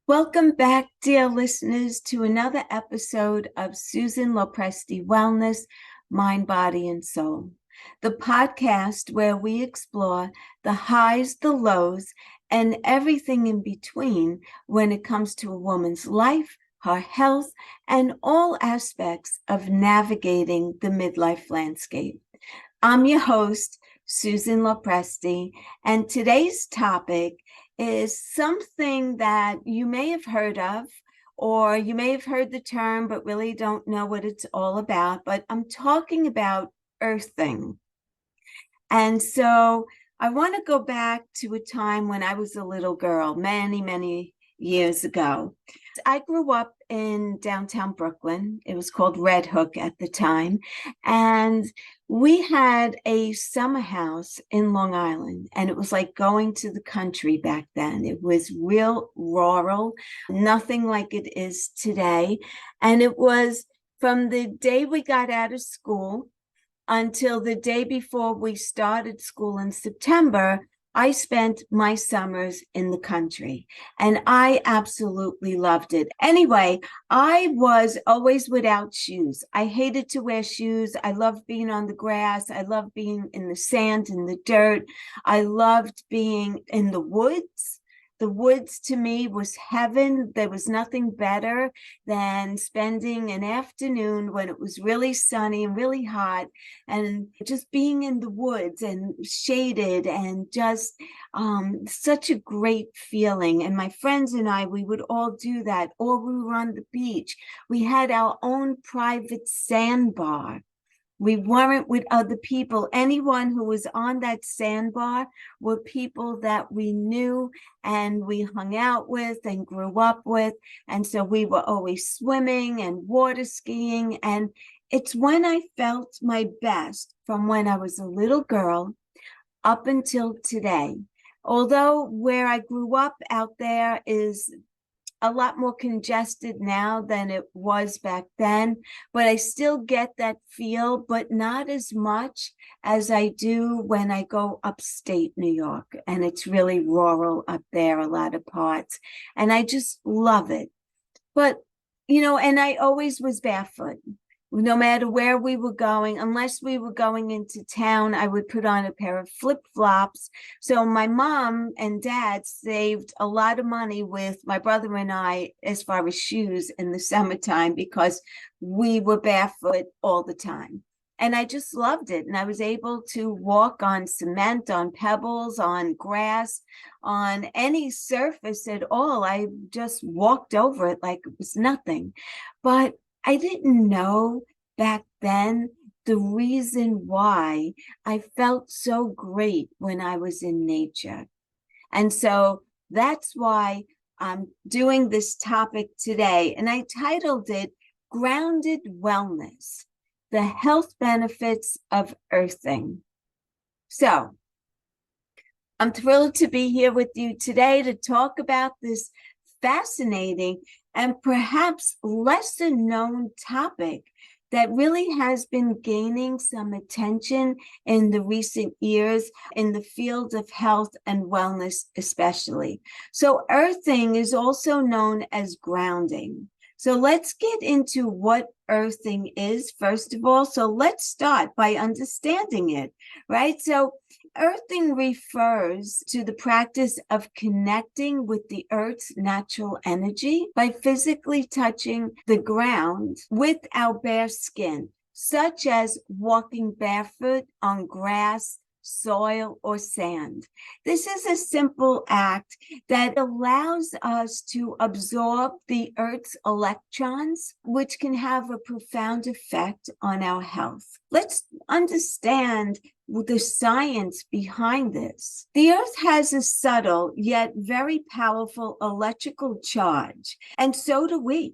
Welcome back, dear listeners, to another episode of Susan Lopresti Wellness, Mind, Body, and Soul, the podcast where we explore the highs, the lows, and everything in between when it comes to a woman's life, her health, and all aspects of navigating the midlife landscape. I'm your host, Susan Lopresti, and today's topic is something that you may have heard of, or you may have heard the term, but really don't know what it's all about. But I'm talking about earthing. And so I want to go back to a time when I was a little girl, many, many years ago. I grew up in downtown Brooklyn. It was called Red Hook at the time. And we had a summer house in Long Island, and it was like going to the country back then. It was real rural, nothing like it is today. And it was from the day we got out of school until the day before we started school in September. I spent my summers in the country, and I absolutely loved it. Anyway, I was always without shoes. I hated to wear shoes. I loved being on the grass. I loved being in the sand, in the dirt. I loved being in the woods. The woods to me was heaven. There was nothing better than spending an afternoon when it was really sunny and really hot and just being in the woods and shaded and just such a great feeling. And my friends and I, we would all do that, or we were on the beach. We had our own private sandbar. We weren't with other people. Anyone who was on that sandbar were people that we knew and we hung out with and grew up with. And so we were always swimming and water skiing. And it's when I felt my best, from when I was a little girl up until today. Although where I grew up out there is a lot more congested now than it was back then, but I still get that feel, but not as much as I do when I go upstate New York, and it's really rural up there, a lot of parts, and I just love it. But, and I always was barefoot. No matter where we were going, unless we were going into town, I would put on a pair of flip-flops. So my mom and dad saved a lot of money with my brother and I as far as shoes in the summertime, because we were barefoot all the time. And I just loved it. And I was able to walk on cement, on pebbles, on grass, on any surface at all. I just walked over it like it was nothing. But I didn't know back then the reason why I felt so great when I was in nature. And so that's why I'm doing this topic today. And I titled it Grounded Wellness, the Health Benefits of Earthing. So I'm thrilled to be here with you today to talk about this fascinating and perhaps lesser known topic that really has been gaining some attention in the recent years in the field of health and wellness, especially. So earthing is also known as grounding. So let's get into what earthing is, first of all. So let's start by understanding it, right? So earthing refers to the practice of connecting with the earth's natural energy by physically touching the ground with our bare skin, such as walking barefoot on grass, soil, or sand. This is a simple act that allows us to absorb the earth's electrons, which can have a profound effect on our health. Let's understand the science behind this. The earth has a subtle yet very powerful electrical charge, and so do we.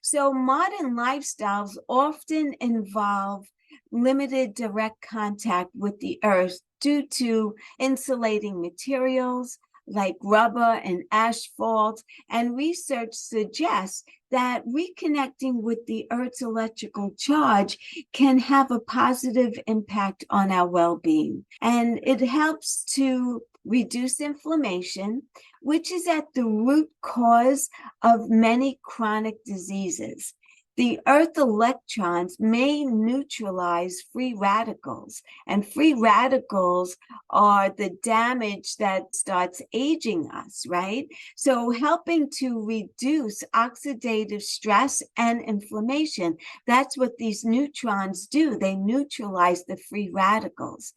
So modern lifestyles often involve limited direct contact with the earth due to insulating materials, like rubber and asphalt, and research suggests that reconnecting with the Earth's electrical charge can have a positive impact on our well-being. And it helps to reduce inflammation, which is at the root cause of many chronic diseases. The Earth electrons may neutralize free radicals, and free radicals are the damage that starts aging us, right? So helping to reduce oxidative stress and inflammation. That's what these neutrons do. They neutralize the free radicals.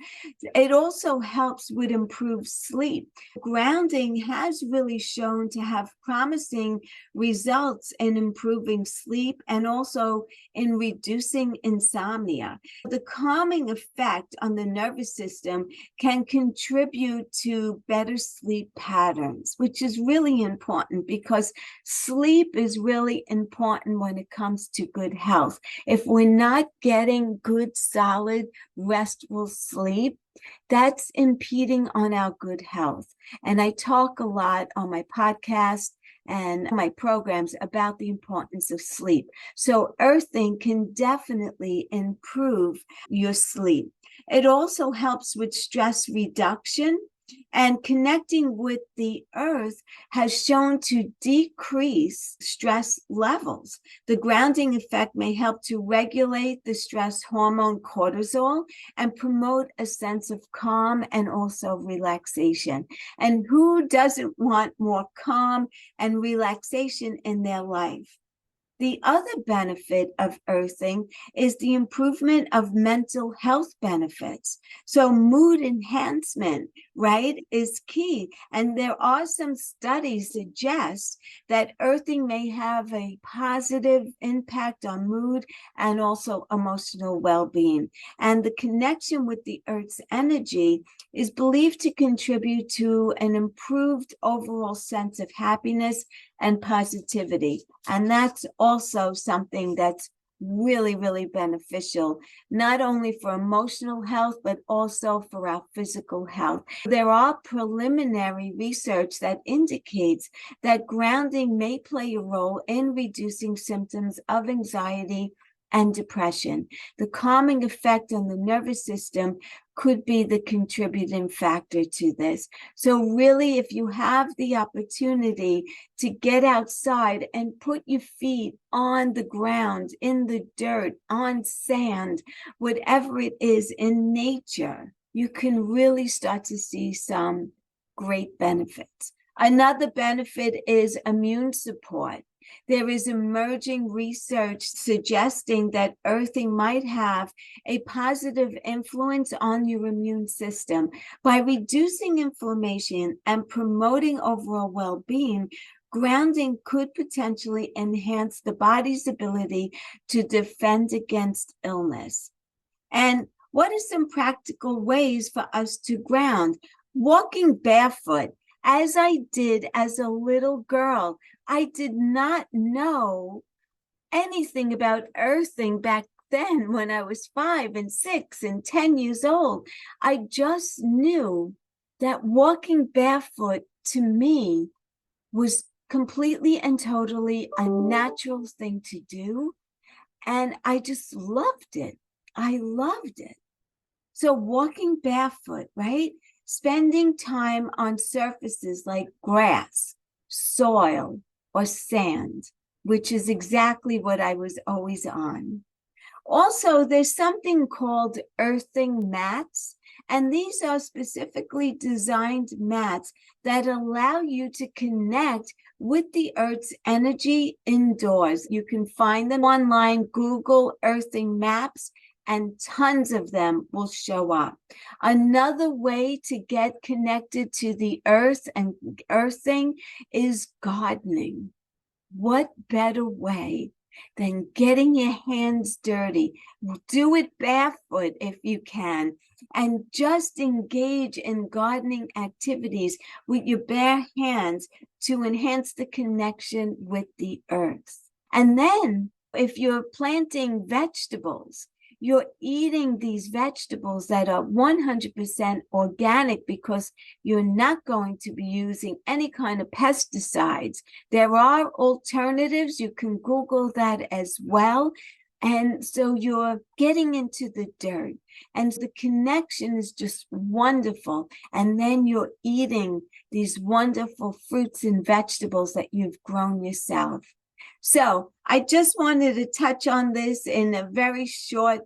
It also helps with improved sleep. Grounding has really shown to have promising results in improving sleep and also in reducing insomnia. The calming effect on the nervous system can contribute to better sleep patterns, which is really important because sleep is really important when it comes to good health. If we're not getting good, solid, restful sleep, that's impeding on our good health. And I talk a lot on my podcast and my programs about the importance of sleep. So earthing can definitely improve your sleep. It also helps with stress reduction, and connecting with the earth has shown to decrease stress levels. The grounding effect may help to regulate the stress hormone cortisol and promote a sense of calm and also relaxation. And who doesn't want more calm and relaxation in their life? The other benefit of earthing is the improvement of mental health benefits. So mood enhancement, right, is key. And there are some studies suggest that earthing may have a positive impact on mood and also emotional well-being. And the connection with the earth's energy is believed to contribute to an improved overall sense of happiness and positivity. And that's also something that's really, really beneficial, not only for emotional health, but also for our physical health. There are preliminary research that indicates that grounding may play a role in reducing symptoms of anxiety and depression. The calming effect on the nervous system could be the contributing factor to this. So really, if you have the opportunity to get outside and put your feet on the ground, in the dirt, on sand, whatever it is in nature, you can really start to see some great benefits. Another benefit is immune support. There is emerging research suggesting that earthing might have a positive influence on your immune system. By reducing inflammation and promoting overall well-being, grounding could potentially enhance the body's ability to defend against illness. And what are some practical ways for us to ground? Walking barefoot, as I did as a little girl. I did not know anything about earthing back then when I was 5 and 6 and 10 years old. I just knew that walking barefoot to me was completely and totally a natural thing to do. And I just loved it. I loved it. So walking barefoot, right? Spending time on surfaces like grass, soil, or sand, which is exactly what I was always on. Also, there's something called earthing mats, and these are specifically designed mats that allow you to connect with the earth's energy indoors. You can find them online, Google earthing maps, and tons of them will show up. Another way to get connected to the earth and earthing is gardening. What better way than getting your hands dirty? Do it barefoot if you can, and just engage in gardening activities with your bare hands to enhance the connection with the earth. And then if you're planting vegetables, you're eating these vegetables that are 100% organic because you're not going to be using any kind of pesticides. There are alternatives. You can Google that as well. And so you're getting into the dirt, and the connection is just wonderful. And then you're eating these wonderful fruits and vegetables that you've grown yourself. So I just wanted to touch on this in a very short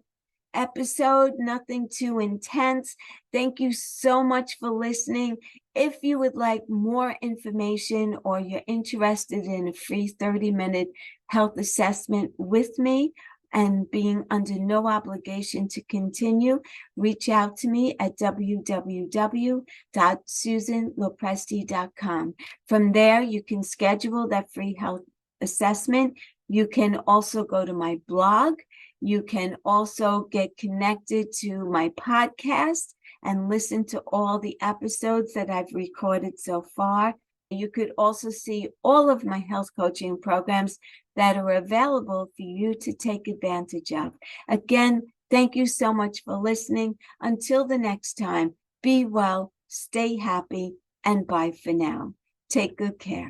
episode, nothing too intense. Thank you so much for listening. If you would like more information or you're interested in a free 30-minute health assessment with me and being under no obligation to continue, reach out to me at www.susanlopresti.com. From there, you can schedule that free health assessment. You can also go to my blog. You can also get connected to my podcast and listen to all the episodes that I've recorded so far. You could also see all of my health coaching programs that are available for you to take advantage of. Again, thank you so much for listening. Until the next time, be well, stay happy, and bye for now. Take good care.